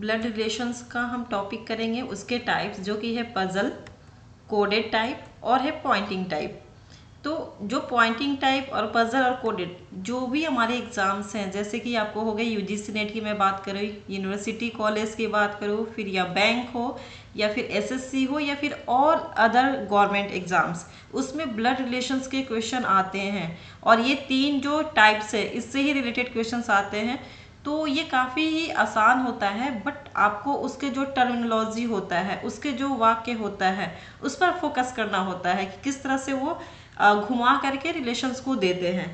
Blood relations का हम topic करेंगे, उसके टाइप्स जो कि है पजल, कोडेड टाइप और है पॉइंटिंग टाइप। तो जो पॉइंटिंग टाइप और पजल और कोडेड जो भी हमारे एग्जाम्स हैं, जैसे कि आपको हो गए यूजीसी नेट की मैं बात करूँ, यूनिवर्सिटी कॉलेज की बात करूँ, फिर या बैंक हो या फिर एसएससी हो या फिर और अदर गवर्नमेंट एग्जाम्स, उसमें ब्लड रिलेशंस के क्वेश्चन आते हैं। और ये तीन जो टाइप्स है इससे ही रिलेटेड क्वेश्चंस आते हैं। तो ये काफ़ी ही आसान होता है, बट आपको उसके जो टर्मिनोलॉजी होता है, उसके जो वाक्य होता है, उस पर फोकस करना होता है कि किस तरह से वो घुमा करके रिलेशंस को देते हैं।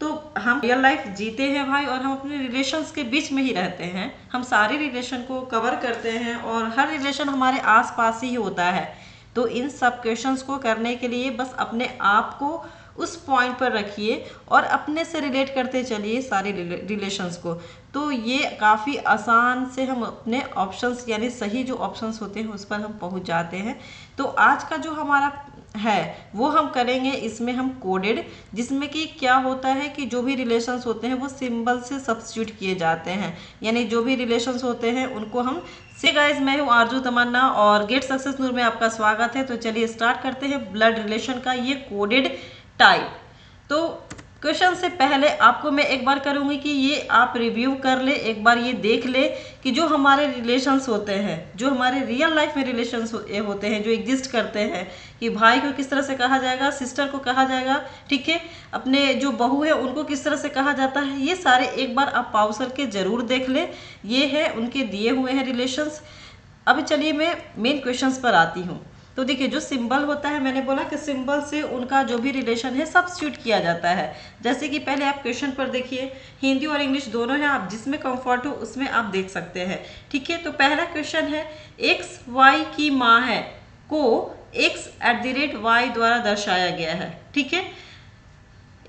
तो हम रियल लाइफ जीते हैं भाई, और हम अपने रिलेशंस के बीच में ही रहते हैं। हम सारे रिलेशन को कवर करते हैं और हर रिलेशन हमारे आसपास ही होता है। तो इन सब क्वेश्चंस को करने के लिए बस अपने आप को उस पॉइंट पर रखिए और अपने से रिलेट करते चलिए सारे रिलेशंस को। तो ये काफ़ी आसान से हम अपने ऑप्शंस यानी सही जो ऑप्शंस होते हैं उस पर हम पहुंच जाते हैं। तो आज का जो हमारा है वो हम करेंगे, इसमें हम कोडेड, जिसमें कि क्या होता है कि जो भी रिलेशंस होते हैं वो सिंबल से सब्स्टिट्यूट किए जाते हैं, यानी जो भी रिलेशंस होते हैं उनको हम से गाइस, मैं हूँ आरजू तमन्ना और गेट सक्सेस नूर में आपका स्वागत है। तो चलिए स्टार्ट करते हैं ब्लड रिलेशन का ये कोडेड टाइप। तो क्वेश्चन से पहले आपको मैं एक बार करूंगी कि ये आप रिव्यू कर ले, एक बार ये देख ले कि जो हमारे रिलेशंस होते हैं, जो हमारे रियल लाइफ में रिलेशंस होते हैं, जो एग्जिस्ट करते हैं, कि भाई को किस तरह से कहा जाएगा, सिस्टर को कहा जाएगा, ठीक है, अपने जो बहू है उनको किस तरह से कहा जाता है, ये सारे एक बार आप पॉज करके जरूर देख ले। ये है उनके दिए हुए हैं रिलेशंस। अब चलिए मैं मेन क्वेश्चंस पर आती हूँ। तो देखिए, जो सिंबल होता है, मैंने बोला कि सिंबल से उनका जो भी रिलेशन है सब्स्टिट्यूट किया जाता है। जैसे कि पहले आप क्वेश्चन पर देखिए, हिंदी और इंग्लिश दोनों है, आप जिसमें कंफर्ट हो उसमें आप देख सकते हैं, ठीक है। तो पहला क्वेश्चन है, एक्स वाई की माँ है को x@y द्वारा दर्शाया गया है, ठीक है।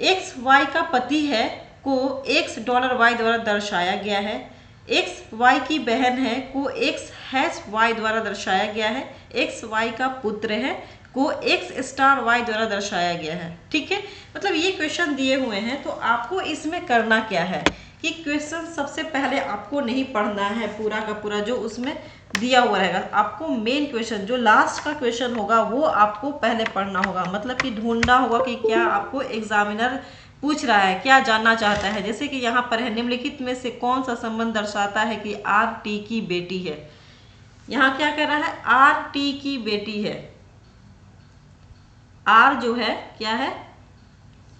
एक्स वाई का पति है को $x द्वारा दर्शाया गया है। एक्स वाई की बहन है को x#y द्वारा दर्शाया गया है। एक्स वाई का पुत्र है को x*y द्वारा दर्शाया गया है, ठीक है। मतलब ये क्वेश्चन दिए हुए हैं, तो आपको इसमें करना क्या है कि क्वेश्चन सबसे पहले आपको नहीं पढ़ना है पूरा का पूरा जो उसमें दिया हुआ रहेगा। आपको मेन क्वेश्चन जो लास्ट का क्वेश्चन होगा वो आपको पहले पढ़ना होगा, मतलब कि ढूंढना होगा कि क्या आपको एग्जामिनर पूछ रहा है, क्या जानना चाहता है। जैसे कि यहाँ पर है, निम्नलिखित में से कौन सा संबंध दर्शाता है कि आर.टी की बेटी है। यहाँ क्या कह रहा है, आर.टी की बेटी है। आर जो है क्या है,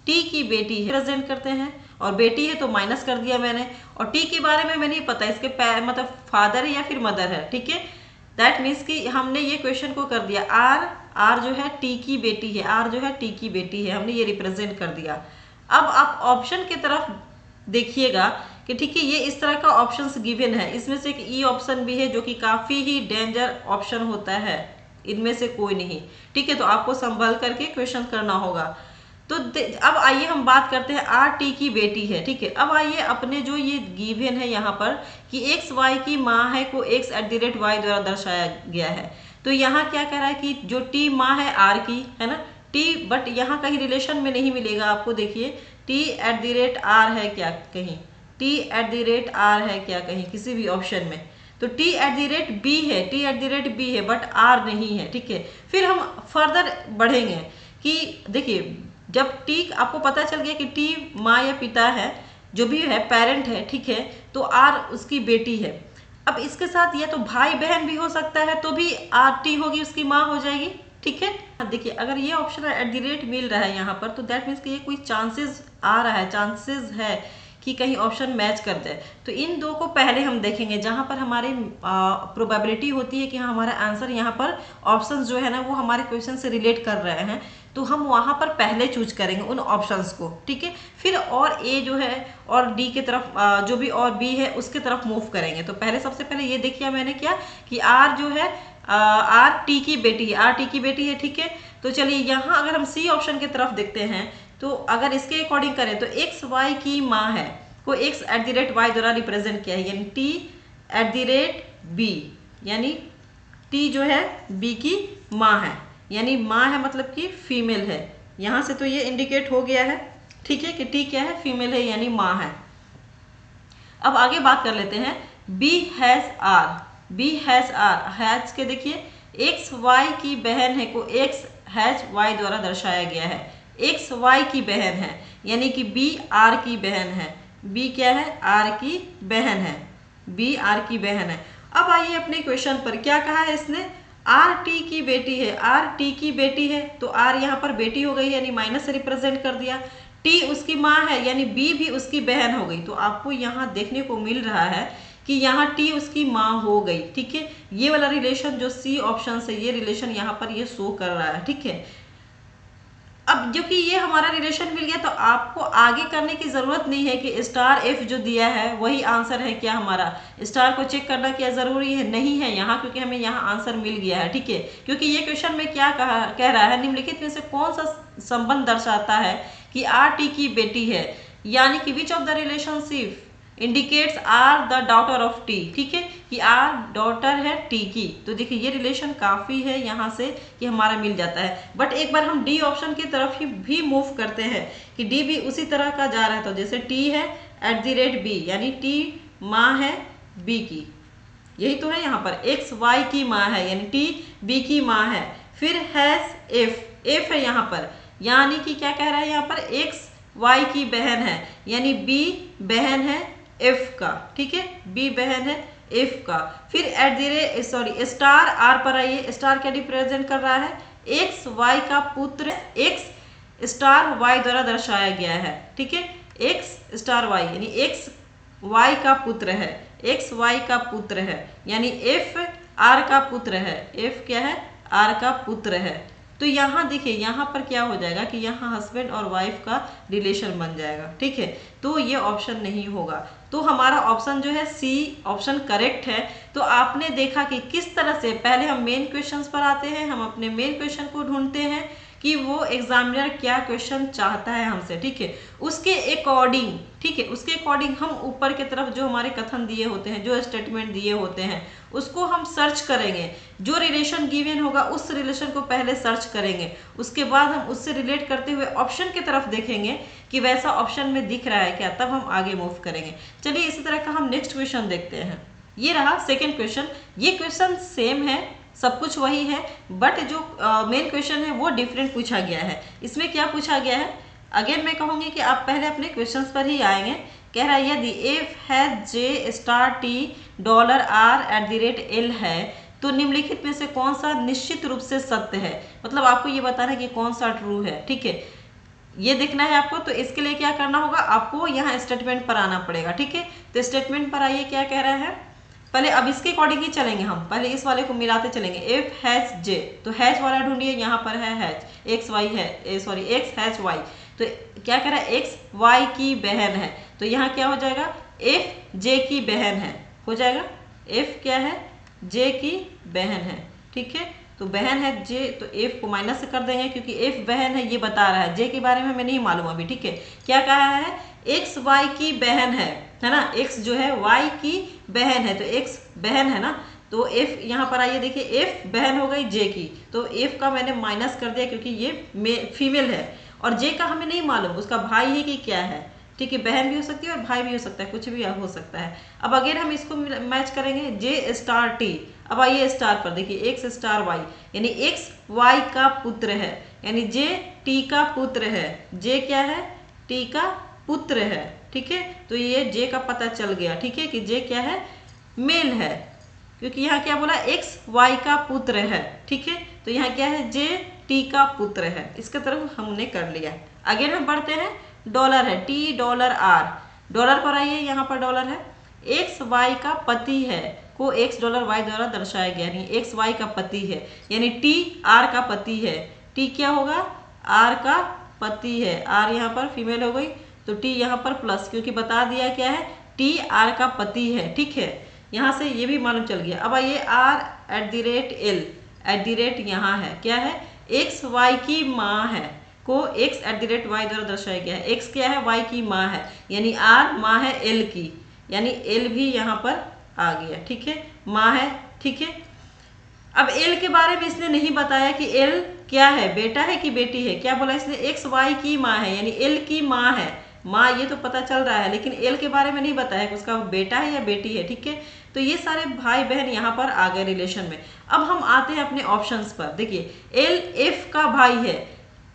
टी की बेटी है, प्रेजेंट करते हैं, और बेटी है तो माइनस कर दिया मैंने। और टी के बारे में मैं नहीं पता इसके मतलब फादर है या फिर मदर है, ठीक है। दैट मीन्स कि हमने ये क्वेश्चन को कर दिया, आर जो है टी की बेटी है, आर जो है टी की बेटी है, हमने ये रिप्रेजेंट कर दिया। अब आप ऑप्शन की तरफ देखिएगा कि ठीक है, ये इस तरह का ऑप्शंस गिवन है। इसमें से एक ई ऑप्शन भी है जो कि काफ़ी ही डेंजर ऑप्शन होता है, इनमें से कोई नहीं, ठीक है। तो आपको संभल करके क्वेश्चन करना होगा। तो अब आइए हम बात करते हैं, आर.टी की बेटी है, ठीक है। अब आइए अपने जो ये गिवन है यहाँ पर कि एक्स वाई की माँ है को x@y द्वारा दर्शाया गया है। तो यहाँ क्या कह रहा है कि जो टी माँ है आर की, है ना, टी, बट यहाँ कहीं रिलेशन में नहीं मिलेगा आपको। देखिए t@r है क्या कहीं, t@r है क्या कहीं किसी भी ऑप्शन में। तो t@b है, t@b है, बट r नहीं है, ठीक है। फिर हम फर्दर बढ़ेंगे कि देखिए, जब टी आपको पता चल गया कि टी माँ या पिता है, जो भी है पेरेंट है, ठीक है, तो आर उसकी बेटी है। अब इसके साथ या तो भाई बहन भी हो सकता है, तो भी आर.टी होगी, उसकी माँ हो जाएगी, ठीक है। देखिए, अगर ये ऑप्शन @ मिल रहा है यहाँ पर, तो दैट मीन्स कि ये कोई चांसेस आ रहा है, चांसेस है कि कहीं ऑप्शन मैच कर दे। तो इन दो को पहले हम देखेंगे, जहाँ पर हमारी प्रोबेबिलिटी होती है कि हाँ हमारा आंसर यहाँ पर ऑप्शंस जो है ना वो हमारे क्वेश्चन से रिलेट कर रहे हैं, तो हम वहाँ पर पहले चूज करेंगे उन ऑप्शंस को, ठीक है। फिर और ए जो है और डी की तरफ जो भी और बी है उसके तरफ मूव करेंगे। तो पहले सबसे पहले ये देखिए मैंने क्या कि आर जो है आर.टी की बेटी है, आर.टी की बेटी है, ठीक है। तो चलिए यहाँ अगर हम सी ऑप्शन की तरफ देखते हैं, तो अगर इसके अकॉर्डिंग करें तो एक्स वाई की माँ है को x@y द्वारा रिप्रेजेंट किया है, यानी t@b, यानी टी जो है बी की माँ है, यानी माँ है मतलब कि फीमेल है। यहाँ से तो ये इंडिकेट हो गया है, ठीक है, कि टी क्या है, फीमेल है, यानी माँ है। अब आगे बात कर लेते हैं B has R, B has R, has के देखिए एक्स वाई की बहन है को एक्स हैज वाई द्वारा दर्शाया गया है, एक्स वाई की बहन है, यानी कि बी आर की बहन है, बी क्या है, आर की बहन है, बी आर की बहन है। अब आइए अपने क्वेश्चन पर, क्या कहा है इसने, आर टी की बेटी है, आर टी की बेटी है, तो आर यहाँ पर बेटी हो गई यानी माइनस से रिप्रेजेंट कर दिया, टी उसकी माँ है यानी बी भी उसकी बहन हो गई। तो आपको यहाँ देखने को मिल रहा है कि यहाँ टी उसकी माँ हो गई, ठीक है। ये वाला रिलेशन जो सी ऑप्शन से ये रिलेशन यहाँ पर ये शो कर रहा है, ठीक है। अब जो कि ये हमारा रिलेशन मिल गया, तो आपको आगे करने की जरूरत नहीं है कि स्टार एफ जो दिया है वही आंसर है क्या हमारा, स्टार को चेक करना क्या जरूरी है, नहीं है यहाँ, क्योंकि हमें यहाँ आंसर मिल गया है, ठीक है। क्योंकि ये क्वेश्चन में क्या कह रहा है, निम्नलिखित में से कौन सा संबंध दर्शाता है कि आर टी की बेटी है, यानी कि which of the relationship indicates R the daughter of T, ठीक है, कि आर डॉटर है टी की। तो देखिए ये रिलेशन काफी है यहाँ से कि हमारा मिल जाता है। बट एक बार हम डी ऑप्शन की तरफ ही भी मूव करते हैं कि डी भी उसी तरह का जा रहा है, तो जैसे टी है @b, यानी टी माँ है बी की, यही तो है यहाँ पर, एक्स वाई की माँ है यानी टी बी की माँ है। फिर हैज एफ, एफ है यहाँ पर, यानी कि क्या कह रहा है यहाँ पर, एक्स वाई की बहन है, यानी बी बहन है एफ का, ठीक है, बी बहन है एफ का। फिर स्टार आर पर आइए, स्टार क्या रिप्रेजेंट कर रहा है, एक्स वाई का पुत्र, एक्स स्टार वाई द्वारा दर्शाया गया है, ठीक है, एक्स स्टार वाई यानी एक्स वाई का पुत्र है, एक्स वाई का पुत्र है, यानी एफ आर का पुत्र है, एफ क्या है, आर का पुत्र है। तो यहाँ देखिए यहाँ पर क्या हो जाएगा कि यहाँ हस्बैंड और वाइफ का रिलेशन बन जाएगा, ठीक है। तो ये ऑप्शन नहीं होगा, तो हमारा ऑप्शन जो है सी ऑप्शन करेक्ट है। तो आपने देखा कि किस तरह से पहले हम मेन क्वेश्चंस पर आते हैं, हम अपने मेन क्वेश्चन को ढूंढते हैं कि वो एग्जामिनर क्या क्वेश्चन चाहता है हमसे, ठीक है, उसके अकॉर्डिंग, ठीक है, उसके अकॉर्डिंग हम ऊपर की तरफ जो हमारे कथन दिए होते हैं, जो स्टेटमेंट दिए होते हैं, उसको हम सर्च करेंगे, जो रिलेशन गिवन होगा उस रिलेशन को पहले सर्च करेंगे, उसके बाद हम उससे रिलेट करते हुए ऑप्शन की तरफ देखेंगे कि वैसा ऑप्शन में दिख रहा है क्या, तब हम आगे मूव करेंगे। चलिए इसी तरह का हम नेक्स्ट क्वेश्चन देखते हैं। ये रहा सेकेंड क्वेश्चन, ये क्वेश्चन सेम है, सब कुछ वही है, बट जो मेन क्वेश्चन है वो डिफरेंट पूछा गया है। इसमें क्या पूछा गया है, अगेन मैं कहूँगी कि आप पहले अपने क्वेश्चंस पर ही आएंगे। कह रहा है यदि F has J star T $r@l है तो निम्नलिखित में से कौन सा निश्चित रूप से सत्य है, मतलब आपको ये बताना है कि कौन सा ट्रू है, ठीक है, ये देखना है आपको। तो इसके लिए क्या करना होगा, आपको यहाँ स्टेटमेंट पर आना पड़ेगा, ठीक है। तो स्टेटमेंट पर आइए, क्या कह रहा है, पहले अब इसके अकॉर्डिंग ही चलेंगे, हम पहले इस वाले को मिलाते चलेंगे। एफ हैज जे, तो हैज वाला ढूंढिए, यहाँ पर है हैज, एक्स वाई है, एक्स हैज वाई, तो क्या कह रहा है, एक्स वाई की बहन है, तो यहाँ क्या हो जाएगा, एफ जे की बहन है, हो जाएगा, एफ क्या है, जे की बहन है, ठीक है। तो बहन है जे, तो एफ को माइनस से कर देंगे क्योंकि एफ बहन है, ये बता रहा है, जे के बारे में हमें नहीं मालूम अभी, ठीक है। क्या कहा है, एक्स वाई की बहन है ना, एक्स जो है वाई की बहन है, तो एक्स बहन है ना, तो एफ यहाँ पर आइए देखिए, एफ बहन हो गई जे की, तो एफ का मैंने माइनस कर दिया क्योंकि ये फीमेल है, और जे का हमें नहीं मालूम उसका भाई है कि क्या है, ठीक है, बहन भी हो सकती है और भाई भी हो सकता है, कुछ भी हो सकता है। अब अगेन हम इसको मैच करेंगे, जे स्टार टी, अब आइए स्टार पर देखिए, एक्स स्टार वाई यानी एक्स वाई का पुत्र है, यानी जे टी का पुत्र है, जे क्या है, टी का पुत्र है, ठीक है। तो ये जे का पता चल गया, ठीक है, कि जे क्या है, मेल है, क्योंकि यहाँ क्या बोला, एक्स वाई का पुत्र है, ठीक है। तो यहाँ क्या है, जे टी का पुत्र है, इसके तरफ हमने कर लिया। अगेन हम बढ़ते हैं, डॉलर है, $r, डॉलर पर आइए, यहाँ पर डॉलर है, एक्स वाई का पति है को एक्स डॉलर वाई द्वारा दर्शाया गया, यानी एक्स वाई का पति है, यानी टी आर का पति है, टी क्या होगा, आर का पति है, आर यहाँ पर फीमेल हो गई, तो टी यहाँ पर प्लस, क्योंकि बता दिया क्या है, टी आर का पति है, ठीक है, यहाँ से ये भी मालूम चल गया। अब आइए r@l, यहाँ है, क्या है, एक्स वाई की माँ है को x@y द्वारा दर्शाया गया है, x क्या है, y की माँ है, यानी r माँ है l की, यानी l भी यहाँ पर आ गया, ठीक है, माँ है, ठीक है। अब l के बारे में इसने नहीं बताया कि l क्या है, बेटा है कि बेटी है, क्या बोला इसने, एक्स वाई की माँ है, यानी l की माँ है, माँ ये तो पता चल रहा है, लेकिन l के बारे में नहीं बताया कि उसका बेटा है या बेटी है, ठीक है। तो ये सारे भाई बहन यहाँ पर आ गए रिलेशन में। अब हम आते हैं अपने ऑप्शंस पर। देखिए एल एफ का भाई है,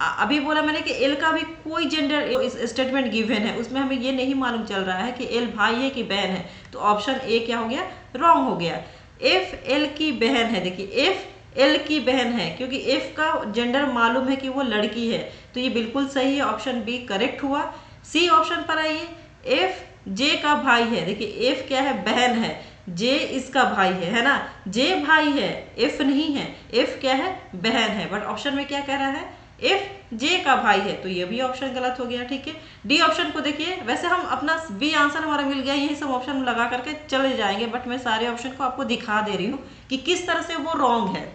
अभी बोला मैंने कि एल का भी कोई जेंडर स्टेटमेंट गिवन है, उसमें हमें ये नहीं मालूम चल रहा है कि एल भाई है कि बहन है, तो ऑप्शन ए क्या हो गया, रॉन्ग हो गया। एफ एल की बहन है, देखिए एफ एल की बहन है, क्योंकि एफ का जेंडर मालूम है कि वो लड़की है, तो ये बिल्कुल सही है, ऑप्शन बी करेक्ट हुआ। सी ऑप्शन पर आइए, एफ जे का भाई है, देखिए एफ क्या है, बहन है, जे इसका भाई है ना, जे भाई है, एफ नहीं है, एफ क्या है, बहन है, बट ऑप्शन में क्या कह रहा है, एफ जे का भाई है, तो ये भी ऑप्शन गलत हो गया। ठीक है, डी ऑप्शन को देखिए, वैसे हम अपना बी आंसर हमारा मिल गया, यही सब ऑप्शन लगा करके चले जाएंगे, बट मैं सारे ऑप्शन को आपको दिखा दे रही हूँ कि किस तरह से वो रॉन्ग है।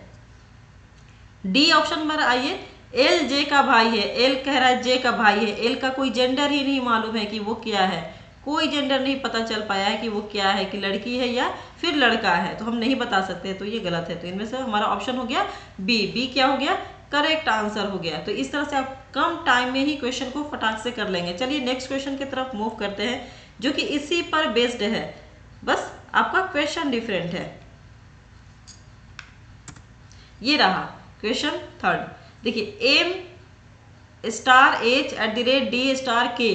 डी ऑप्शन पर आइए, एल जे का भाई है, एल कह रहा है जे का भाई है, एल का कोई जेंडर ही नहीं मालूम है कि वो क्या है, कोई जेंडर नहीं पता चल पाया है कि वो क्या है, कि लड़की है या फिर लड़का है, तो हम नहीं बता सकते, तो ये गलत है। तो इनमें से हमारा ऑप्शन हो गया बी, बी क्या हो गया, करेक्ट आंसर हो गया। तो इस तरह से आप कम टाइम में ही क्वेश्चन को फटाक से कर लेंगे। चलिए नेक्स्ट क्वेश्चन की तरफ मूव करते हैं, जो कि इसी पर बेस्ड है, बस आपका क्वेश्चन डिफरेंट है। ये रहा क्वेश्चन थर्ड, देखिए M star H at the rate D star K,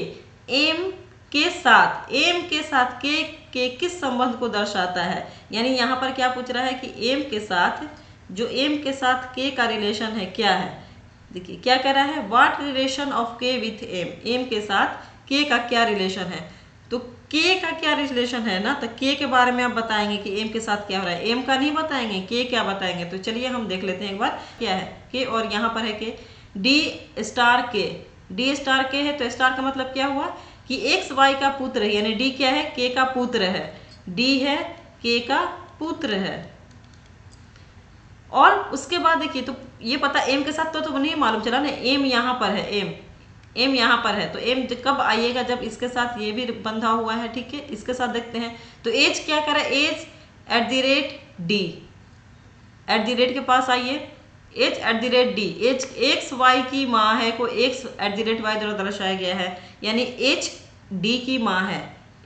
M के साथ के किस संबंध को दर्शाता है, यानी यहाँ पर क्या पूछ रहा है कि एम के साथ, जो एम के साथ के का रिलेशन है क्या है। देखिए क्या कह रहा है, व्हाट रिलेशन ऑफ के विथ एम, एम के साथ के का क्या रिलेशन है, तो के का क्या रिलेशन है ना, तो के के बारे में आप बताएंगे कि एम के साथ क्या हो रहा है, एम का नहीं बताएंगे, के क्या बताएंगे। तो चलिए हम देख लेते हैं एक बार क्या है के, और यहाँ पर है के डी स्टार के, डी स्टार के है, तो स्टार का मतलब क्या हुआ कि एक्स वाई का पुत्र है, यानी डी क्या है, के का पुत्र है, डी है के का पुत्र है। और उसके बाद देखिए, तो ये पता एम के साथ तो नहीं मालूम चला ना, एम यहाँ पर है, एम यहाँ पर है, तो एम कब आइएगा, जब इसके साथ ये भी बंधा हुआ है। ठीक है, इसके साथ देखते हैं, तो एज क्या कर रहा है, H at the rate D, at the rate के पास आइए, H at the rate D, H X Y की माँ है, को X at the rate Y द्वारा दर्शाया गया है, यानी एच डी की माँ है,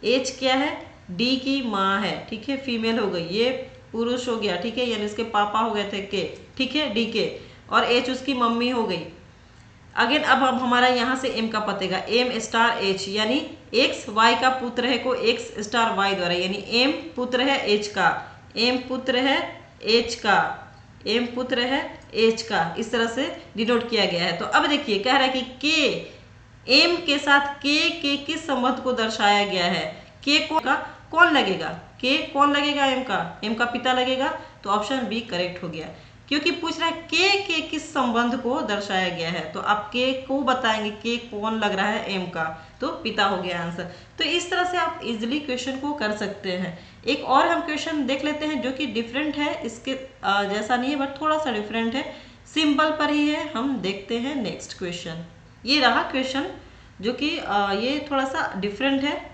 एच क्या है, डी की माँ है। ठीक है, फीमेल हो गई, ये पुरुष हो गया। ठीक है, यानी इसके पापा हो गए थे के, ठीक है, डी के, और एच उसकी मम्मी हो गई। अगेन अब हमारा यहाँ से एम का पतेगा, एम स्टार एच, यानी एक्स वाई का पुत्र है, को एक्स स्टार वाई द्वारा, यानी एम पुत्र है एच का, एम पुत्र है एच का, एम पुत्र है एच का, इस तरह से डिनोट किया गया है। तो अब देखिए कह रहा है कि के, एम के साथ के किस संबंध को दर्शाया गया है, के कौन लगेगा, के कौन लगेगा, एम का पिता लगेगा, तो ऑप्शन बी करेक्ट हो गया, क्योंकि पूछ रहा है के किस संबंध को दर्शाया गया है, तो आप के को बताएंगे, के कौन लग रहा है, एम का, तो पिता हो गया आंसर। तो इस तरह से आप इजिली क्वेश्चन को कर सकते हैं। एक और हम क्वेश्चन देख लेते हैं, जो कि डिफरेंट है, इसके जैसा नहीं है, बट थोड़ा सा डिफरेंट है, सिंपल पर ही है। हम देखते हैं नेक्स्ट क्वेश्चन। ये रहा क्वेश्चन, जो कि ये थोड़ा सा डिफरेंट है।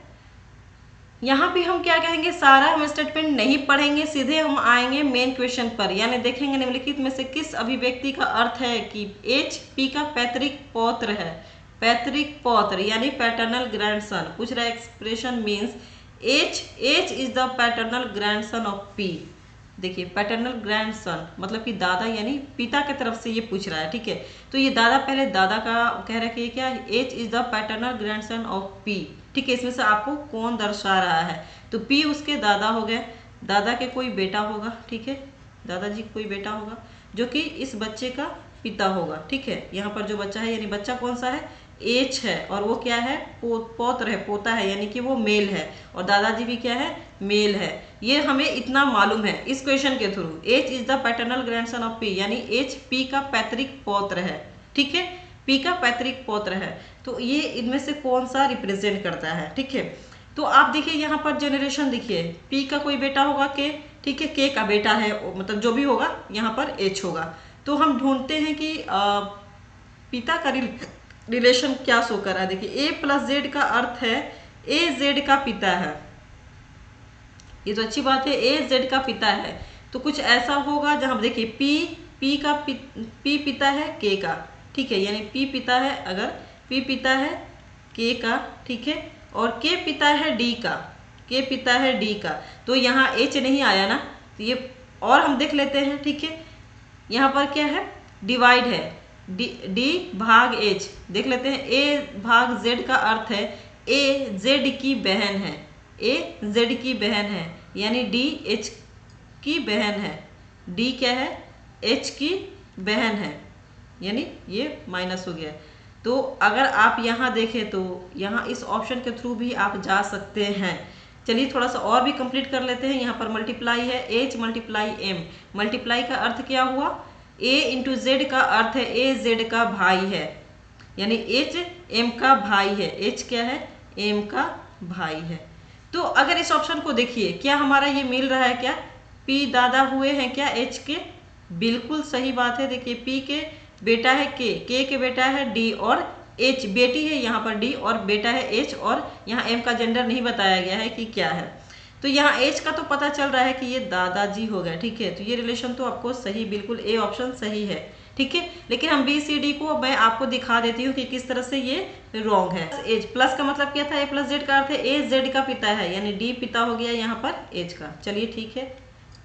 यहाँ भी हम क्या कहेंगे, सारा हम स्टेटमेंट नहीं पढ़ेंगे, सीधे हम आएंगे मेन क्वेश्चन पर, यानी देखेंगे निम्नलिखित में से किस अभिव्यक्ति का अर्थ है कि एच पी का पैतृक पौत्र है, पैतृक पौत्र यानी पैटर्नल ग्रैंडसन। पूछ रहा है expression means H is the paternal grandson of P. देखिए पैटर्नल ग्रैंडसन मतलब कि दादा यानी पिता की तरफ से ये पूछ रहा है। ठीक है, तो ये दादा, पहले दादा का कह रहा है कि क्या, H is the paternal grandson of P. ठीक है, इसमें से आपको कौन दर्शा रहा है, तो पी उसके दादा हो गए, दादा के कोई बेटा होगा। ठीक है, दादाजी कोई बेटा होगा जो कि इस बच्चे का पिता होगा। ठीक है, यहाँ पर जो बच्चा है, यानी बच्चा कौन सा है, एच है, और वो क्या है, पौत्र है, पोता है, यानी कि वो मेल है, और दादाजी भी क्या है, मेल है। ये हमें इतना मालूम है इस क्वेश्चन के through. H is the paternal grandson of P, यानी एच पी का पैतृक पौत्र है। ठीक है, पी का पैतृक पौत्र है, तो ये इनमें से कौन सा रिप्रेजेंट करता है। ठीक है, तो आप देखिए यहाँ पर जनरेशन देखिए, पी का कोई बेटा होगा के, ठीक है, के का बेटा है, मतलब जो भी होगा यहाँ पर एच होगा। तो हम ढूंढते हैं कि पिता का रिलेशन क्या शो कर रहा है। देखिए ए प्लस जेड का अर्थ है ए जेड का पिता है, ये तो अच्छी बात है, ए जेड का पिता है, तो कुछ ऐसा होगा जहां देखिए पी पिता है के का। ठीक है, यानी पी पिता है, अगर पी पिता है के का, ठीक है, और के पिता है डी का, के पिता है डी का, तो यहाँ एच नहीं आया ना, तो ये और हम देख लेते हैं। ठीक है, यहाँ पर क्या है, डिवाइड है, डी भाग एच देख लेते हैं। ए भाग जेड का अर्थ है ए जेड की बहन है, ए जेड की बहन है, यानी डी एच की बहन है, डी क्या है, एच की बहन है, यानी ये माइनस हो गया। तो अगर आप यहाँ देखें तो यहाँ इस ऑप्शन के थ्रू भी आप जा सकते हैं। चलिए थोड़ा सा और भी कंप्लीट कर लेते हैं। यहाँ पर मल्टीप्लाई है, एच मल्टीप्लाई एम, मल्टीप्लाई का अर्थ क्या हुआ, ए इंटू जेड का अर्थ है ए जेड का भाई है, यानी एच एम का भाई है, एच क्या है, एम का भाई है। तो अगर इस ऑप्शन को देखिए, क्या हमारा ये मिल रहा है, क्या पी दादा हुए हैं क्या एच के, बिल्कुल सही बात है। देखिए पी के बेटा है के के बेटा है डी, और एच बेटी है यहाँ पर डी, और बेटा है एच, और यहाँ एम का जेंडर नहीं बताया गया है कि क्या है। तो यहाँ एच का तो पता चल रहा है कि ये दादाजी हो गया। ठीक है, तो ये रिलेशन तो आपको सही, बिल्कुल ए ऑप्शन सही है। ठीक है, लेकिन हम बी सी डी को मैं आपको दिखा देती हूँ कि किस तरह से ये रॉन्ग है। एज प्लस का मतलब क्या था, ए प्लस जेड का अर्थ है ए जेड का पिता है, यानी डी पिता हो गया यहाँ पर एच का। चलिए ठीक है,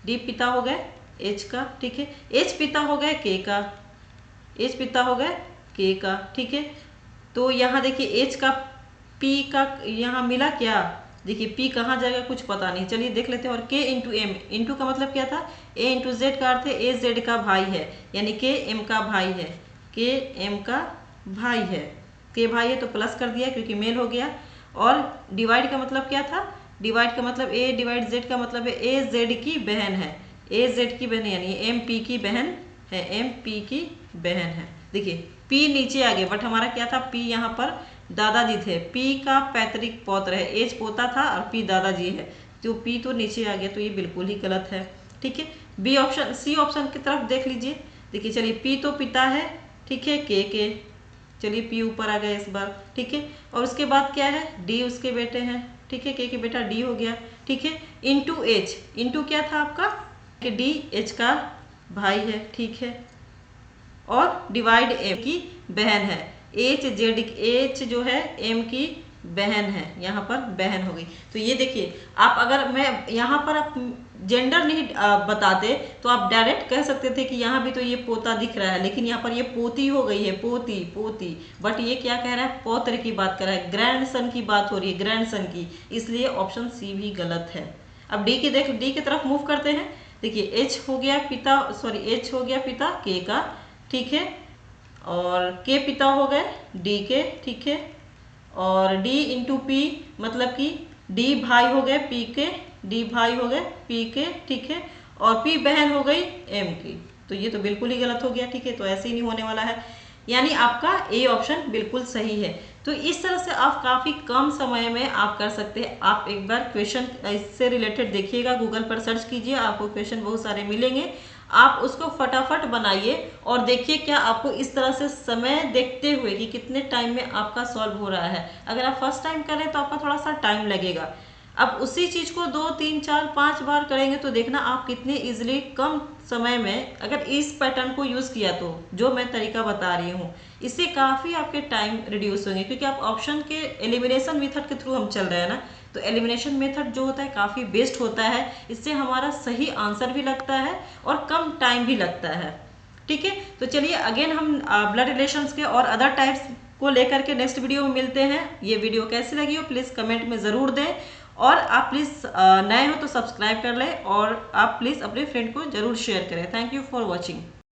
डी पिता हो गए एच का। ठीक है, एच पिता हो गए के का, एच पिता हो गए के का। ठीक है, तो यहाँ देखिए एच का पी का यहाँ मिला क्या, देखिए पी कहाँ जाएगा कुछ पता नहीं। चलिए देख लेते हैं। और के इंटू एम, इंटू का मतलब क्या था, ए इंटू जेड का अर्थ है ए जेड का भाई है, यानी के एम का भाई है, के एम का भाई है, के भाई है तो प्लस कर दिया क्योंकि मेल हो गया। और डिवाइड का मतलब क्या था, डिवाइड का मतलब ए डिवाइड जेड का मतलब है ए जेड की बहन है, ए जेड की बहन, यानी एम पी की बहन है, एम पी की बहन है। देखिए पी नीचे आ गया, बट हमारा क्या था, पी यहाँ पर दादाजी थे, पी का पैतृक पौत्र है, एच पोता था और पी दादाजी है, तो पी तो नीचे आ गया, तो ये बिल्कुल ही गलत है। ठीक है, बी ऑप्शन, सी ऑप्शन की तरफ देख लीजिए। देखिए चलिए पी तो पिता है, ठीक है, के चलिए पी ऊपर आ गया इस बार। ठीक है, और उसके बाद क्या है, डी उसके बेटे हैं। ठीक है, के बेटा डी हो गया। ठीक है, इंटू एच, इंटू क्या था आपका, कि डी एच का भाई है। ठीक है, और डिवाइड एम की बहन है, एच जेड, एच जो है एम की बहन है, यहाँ पर बहन हो गई। तो ये देखिए आप, अगर मैं यहाँ पर आप जेंडर नहीं बताते तो आप डायरेक्ट कह सकते थे कि यहाँ भी तो ये पोता दिख रहा है, लेकिन यहाँ पर ये पोती हो गई है, पोती पोती, बट ये क्या कह रहा है, पौत्र की बात कर रहा है, ग्रैंडसन की बात हो रही है, ग्रैंडसन की, इसलिए ऑप्शन सी भी गलत है। अब डी की देख, डी की तरफ मूव करते हैं। देखिए एच हो गया पिता, सॉरी एच हो गया पिता के का। ठीक है, और के पिता हो गए डी के। ठीक है, और डी इंटू पी मतलब कि डी भाई हो गए पी के, डी भाई हो गए पी के। ठीक है, और पी बहन हो गई एम की, तो ये तो बिल्कुल ही गलत हो गया। ठीक है, तो ऐसे ही नहीं होने वाला है, यानी आपका ए ऑप्शन बिल्कुल सही है। तो इस तरह से आप काफ़ी कम समय में आप कर सकते हैं। आप एक बार क्वेश्चन इससे रिलेटेड देखिएगा, गूगल पर सर्च कीजिए, आपको क्वेश्चन बहुत सारे मिलेंगे, आप उसको फटाफट बनाइए और देखिए क्या आपको इस तरह से समय देखते हुए कि कितने टाइम में आपका सॉल्व हो रहा है। अगर आप फर्स्ट टाइम करें तो आपका थोड़ा सा टाइम लगेगा, अब उसी चीज़ को 2 3 4 5 बार करेंगे तो देखना आप कितने इजीली कम समय में, अगर इस पैटर्न को यूज़ किया तो जो मैं तरीका बता रही हूँ, इससे काफ़ी आपके टाइम रिड्यूस होंगे, क्योंकि आप ऑप्शन के एलिमिनेशन मेथड के थ्रू हम चल रहे हैं ना, तो एलिमिनेशन मेथड जो होता है काफ़ी बेस्ट होता है, इससे हमारा सही आंसर भी लगता है और कम टाइम भी लगता है। ठीक है, तो चलिए अगेन हम ब्लड रिलेशंस के और अदर टाइप्स को लेकर के नेक्स्ट वीडियो में मिलते हैं। ये वीडियो कैसी लगी हो प्लीज़ कमेंट में ज़रूर दें, और आप प्लीज़ नए हो तो सब्सक्राइब कर लें, और आप प्लीज़ अपने फ्रेंड को ज़रूर शेयर करें। Thank you for watching.